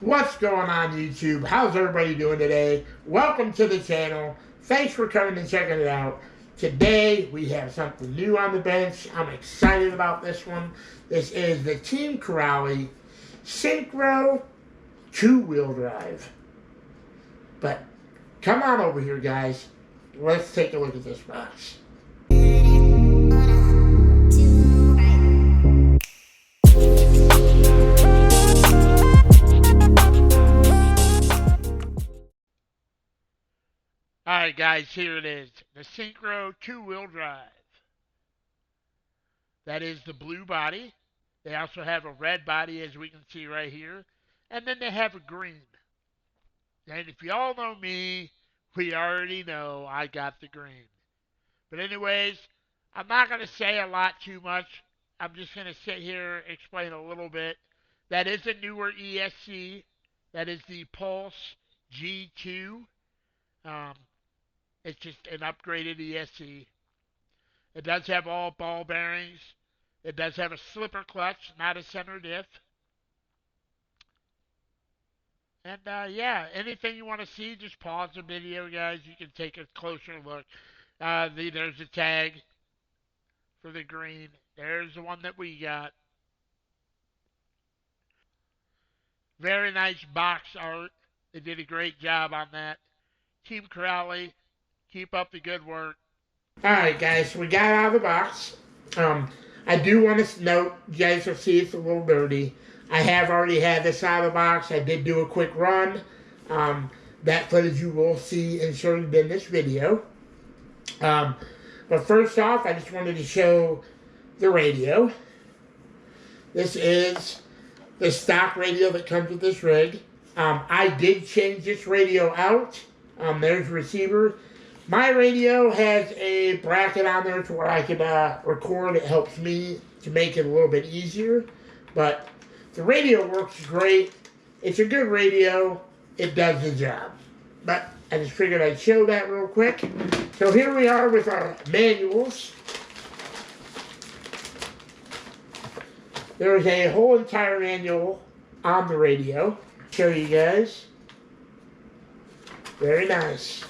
What's going on YouTube? How's everybody doing today? Welcome to the channel. Thanks for coming and checking it out. Today we have something new on the bench. I'm excited about this one. This is the Team Corrali Syncro 2-wheel drive. But come on over here, guys. Let's take a look at this box. Alright guys, here it is. The Syncro 2-wheel drive. That is the blue body. They also have a red body, as we can see right here. And then they have a green. And if you all know me, we already know I got the green. But anyways, I'm not going to say a lot too much. I'm just going to sit here and explain a little bit. That is a newer ESC. That is the Pulse G2. It's just an upgraded ESC. It does have all ball bearings. It does have a slipper clutch, not a center diff. And yeah, anything you want to see, just pause the video, guys. You can take a closer look. There's a tag for the green. There's the one that we got. Very nice box art. They did a great job on that. Team Corrali, keep up the good work. Alright guys, so we got out of the box. I do want to note, you guys will see it's a little dirty. I have already had this out of the box. I did do a quick run. That footage you will see inserted in this video. But first off, I just wanted to show the radio. This is the stock radio that comes with this rig. I did change this radio out. There's the receiver. My radio has a bracket on there to where I can record. It helps me to make it a little bit easier. But the radio works great. It's a good radio. It does the job. But I just figured I'd show that real quick. So here we are with our manuals. There's a whole entire manual on the radio. Show you guys. Very nice.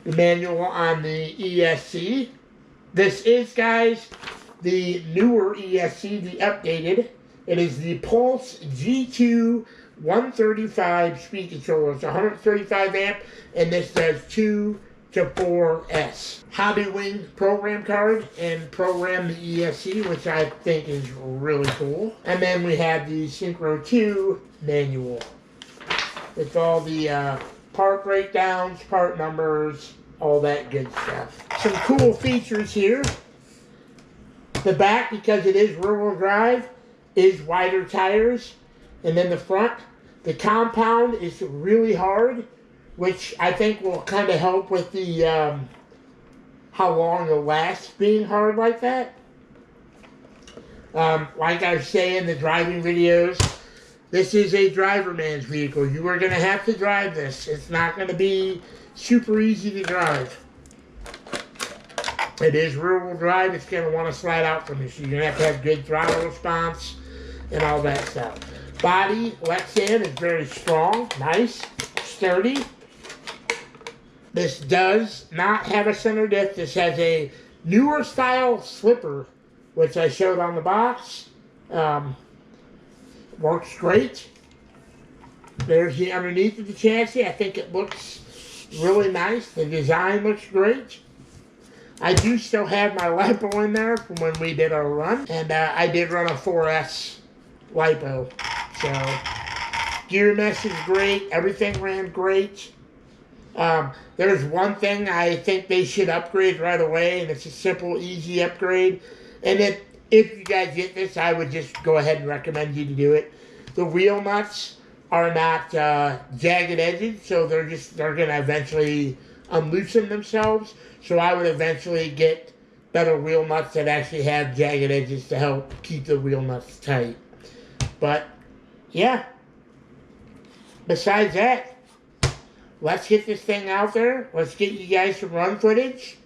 The manual on the ESC. This is, guys, the newer ESC, the updated. It is the Pulse G2 135 speed controller. It's 135 amp, and this does 2 to 4S. Hobbywing program card and program the ESC, which I think is really cool. And then we have the Syncro 2 manual with all the part breakdowns, part numbers, all that good stuff. Some cool features here. The back, because it is rear-wheel drive, is wider tires. And then the front, the compound is really hard, which I think will kind of help with the how long it'll last being hard like that. Like I say in the driving videos, this is a driver man's vehicle. You are going to have to drive this. It's not going to be super easy to drive. It is rear-wheel drive. It's going to want to slide out from you. So you're going to have good throttle response and all that stuff. Body, Lexan, is very strong, nice, sturdy. This does not have a center diff. This has a newer style slipper, which I showed on the box. Works great. There's the underneath of the chassis. I think it looks really nice. The design looks great. I do still have my LiPo in there from when we did our run. And I did run a 4S LiPo. So, gear mesh is great. Everything ran great. There's one thing I think they should upgrade right away, and it's a simple, easy upgrade. And if you guys get this, I would just go ahead and recommend you to do it. The wheel nuts are not jagged edges, so they're going to eventually unloosen themselves. So I would eventually get better wheel nuts that actually have jagged edges to help keep the wheel nuts tight. But yeah, besides that, let's get this thing out there. Let's get you guys some run footage.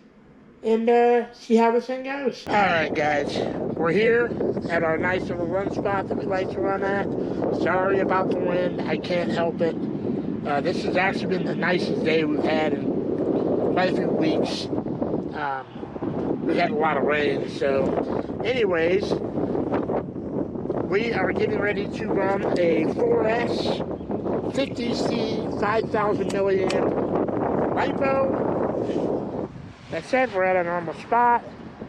and see how this thing goes. Alright guys, we're here at our nice little run spot that we like to run at. Sorry about the wind, I can't help it. This has actually been the nicest day we've had in quite a few weeks. We've had a lot of rain, so anyways, we are getting ready to run a 4S 50C 5000 milliamp LiPo. That said, we're at a normal spot.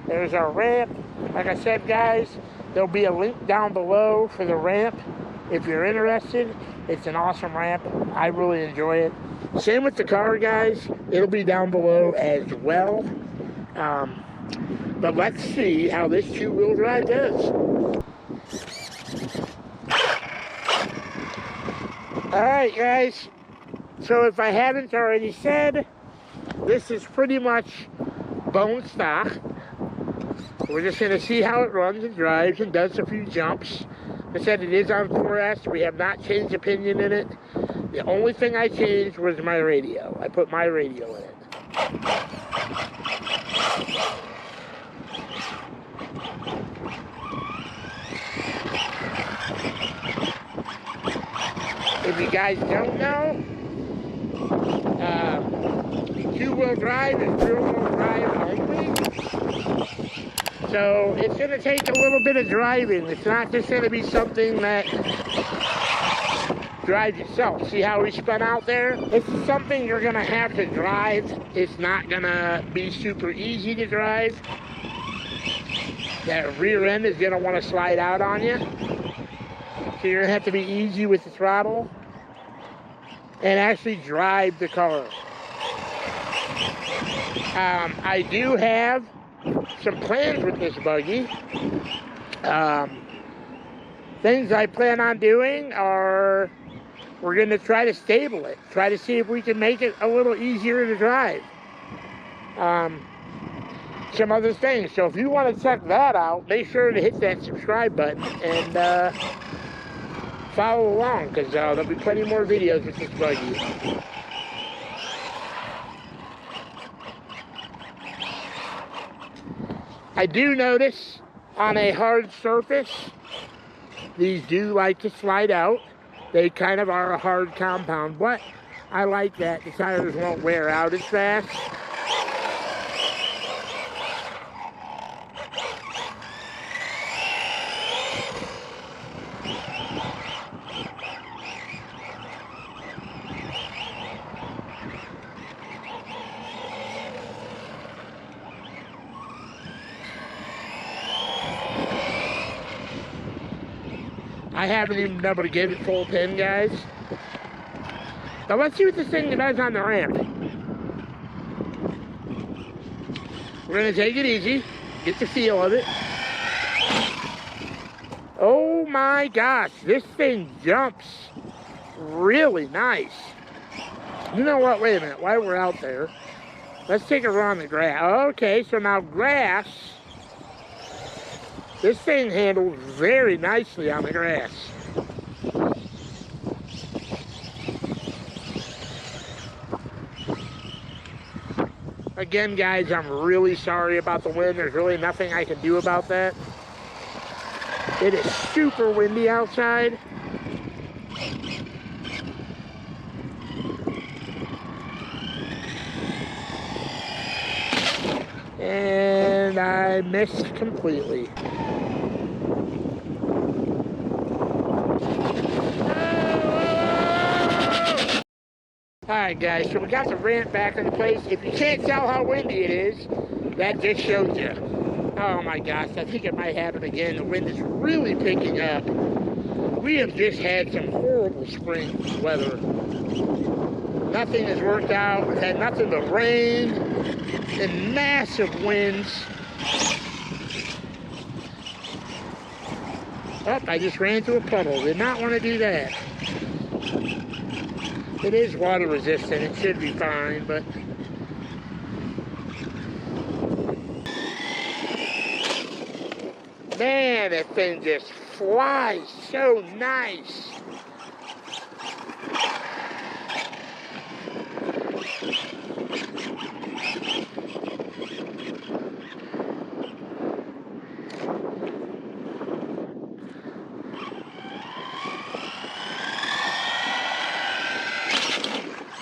There's our ramp. Like I said, guys, there'll be a link down below for the ramp if you're interested. It's an awesome ramp. I really enjoy it. Same with the car, guys. It'll be down below as well. But let's see how this two-wheel drive does. Alright, guys. So if I haven't already said, this is pretty much bone stock. We're just going to see how it runs and drives and does a few jumps. Like I said, it is on 4S. We have not changed opinion in it. The only thing I changed was my radio. I put my radio in it. If you guys don't know, two-wheel drive is rear-wheel drive only. So it's going to take a little bit of driving. It's not just going to be something that drives itself. See how we spun out there? This is something you're going to have to drive. It's not going to be super easy to drive. That rear end is going to want to slide out on you. So you're going to have to be easy with the throttle and actually drive the car. I do have some plans with this buggy. Things I plan on doing are we're going to try to stable it. Try to see if we can make it a little easier to drive. Some other things. So if you want to check that out, make sure to hit that subscribe button and follow along, because there'll be plenty more videos with this buggy. I do notice on a hard surface, these do like to slide out. They kind of are a hard compound, but I like that. The tires won't wear out as fast. I haven't even been able to get it full pin, guys. But let's see what this thing does on the ramp. We're going to take it easy, get the feel of it. Oh my gosh, this thing jumps really nice. You know what, wait a minute, while we're out there, let's take a run on the grass. Okay, so now grass, this thing handles very nicely on the grass. Again, guys, I'm really sorry about the wind. There's really nothing I can do about that. It is super windy outside. And I missed completely. Alright guys, so we got the ramp back in place. If you can't tell how windy it is, that just shows you. Oh my gosh, I think it might happen again. The wind is really picking up. We have just had some horrible spring weather. Nothing has worked out. We've had nothing but rain and massive winds. Oh, I just ran into a puddle. Did not want to do that. It is water resistant. It should be fine, but man, that thing just flies so nice.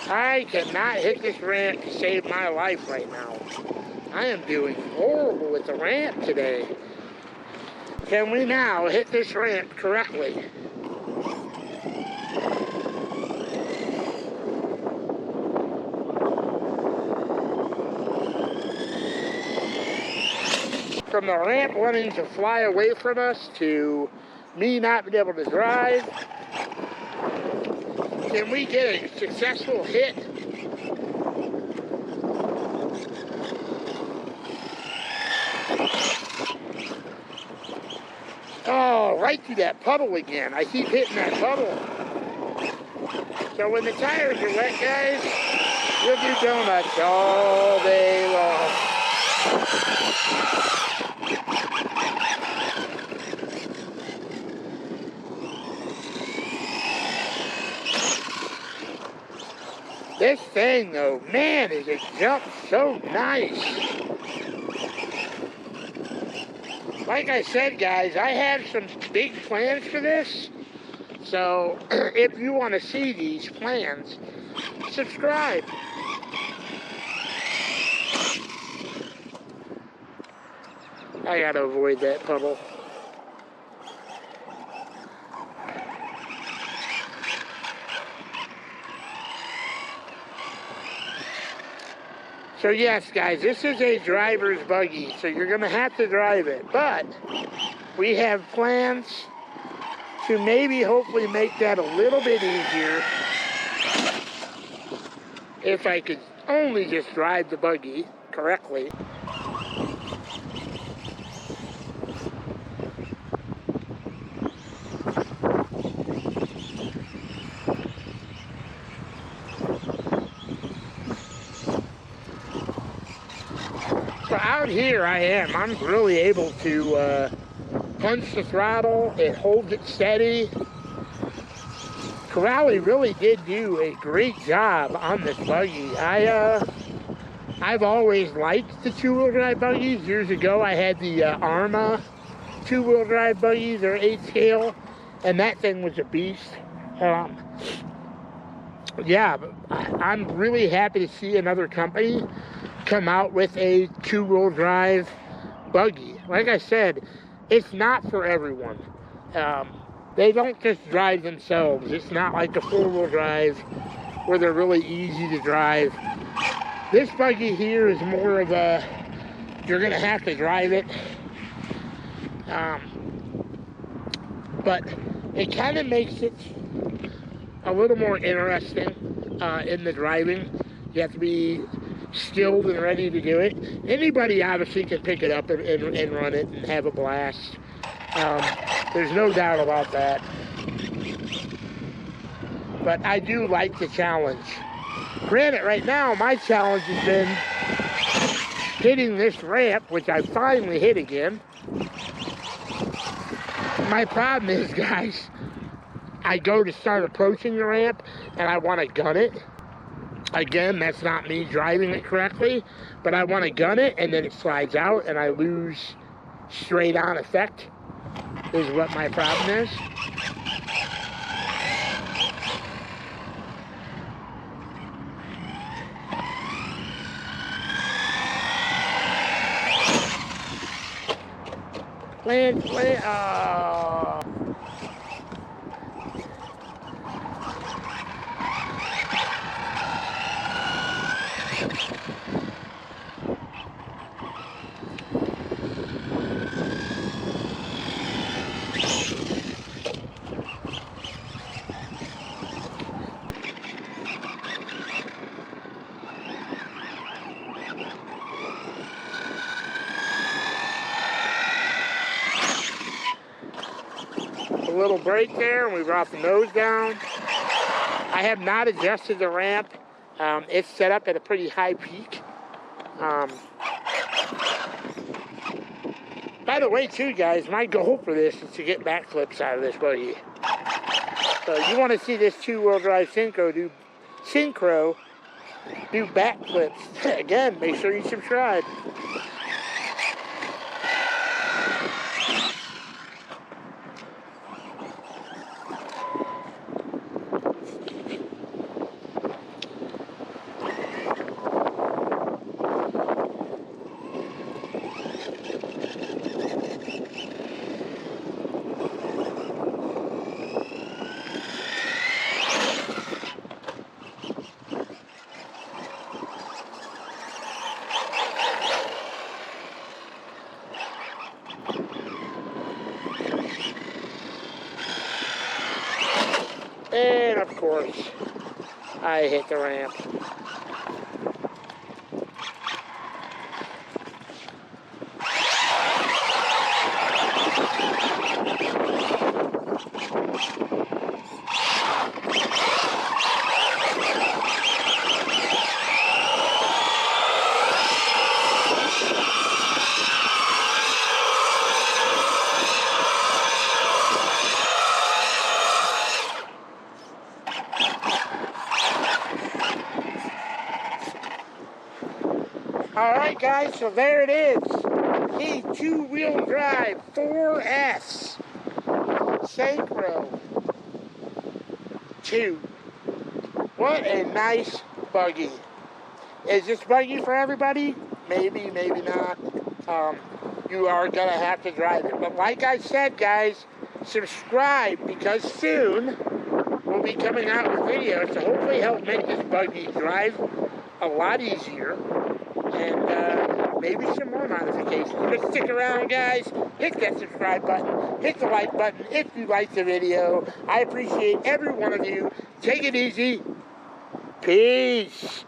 I cannot hit this ramp to save my life right now. I am doing horrible with the ramp today. Can we now hit this ramp correctly? From the ramp wanting to fly away from us to me not being able to drive, can we get a successful hit? Oh, right through that puddle again. I keep hitting that puddle. So when the tires are wet, guys, we'll do donuts all day long. This thing, though, man, is it jumps so nice. Like I said, guys, I have some big plans for this. So, if you want to see these plans, subscribe. I gotta avoid that puddle. So yes, guys, this is a driver's buggy, so you're gonna have to drive it. But we have plans to maybe hopefully make that a little bit easier if I could only just drive the buggy correctly. So out here I am. I'm really able to punch the throttle. It holds it steady. Corrali really did do a great job on this buggy. I've always liked the two-wheel drive buggies. Years ago I had the Arma two-wheel drive buggies, or 8 scale, and that thing was a beast. Yeah, I'm really happy to see another company come out with a two-wheel drive buggy. Like I said, it's not for everyone. They don't just drive themselves. It's not like a four-wheel drive where they're really easy to drive. This buggy here is more of a, you're gonna have to drive it. But it kind of makes it a little more interesting in the driving. You have to be skilled and ready to do it. Anybody obviously can pick it up and run it and have a blast. There's no doubt about that. But I do like the challenge. Granted, right now my challenge has been hitting this ramp, which I finally hit again. My problem is, guys, I go to start approaching the ramp and I want to gun it. Again, that's not me driving it correctly, but I want to gun it and then it slides out and I lose straight on effect, is what my problem is. Land, oh. A little brake there, and we brought the nose down. I have not adjusted the ramp. It's set up at a pretty high peak. By the way, too, guys, my goal for this is to get backflips out of this buggy. So you want to see this two-wheel drive Syncro do backflips. Again, make sure you subscribe. of course, I hit the ramp. Alright guys, so there it is. The two-wheel drive 4S Syncro 2. What a nice buggy. Is this buggy for everybody? Maybe, maybe not. You are going to have to drive it. But like I said, guys, subscribe because soon we'll be coming out with videos to hopefully help make this buggy drive a lot easier. And maybe some more modifications. Just stick around, guys. Hit that subscribe button. Hit the like button if you liked the video. I appreciate every one of you. Take it easy. Peace.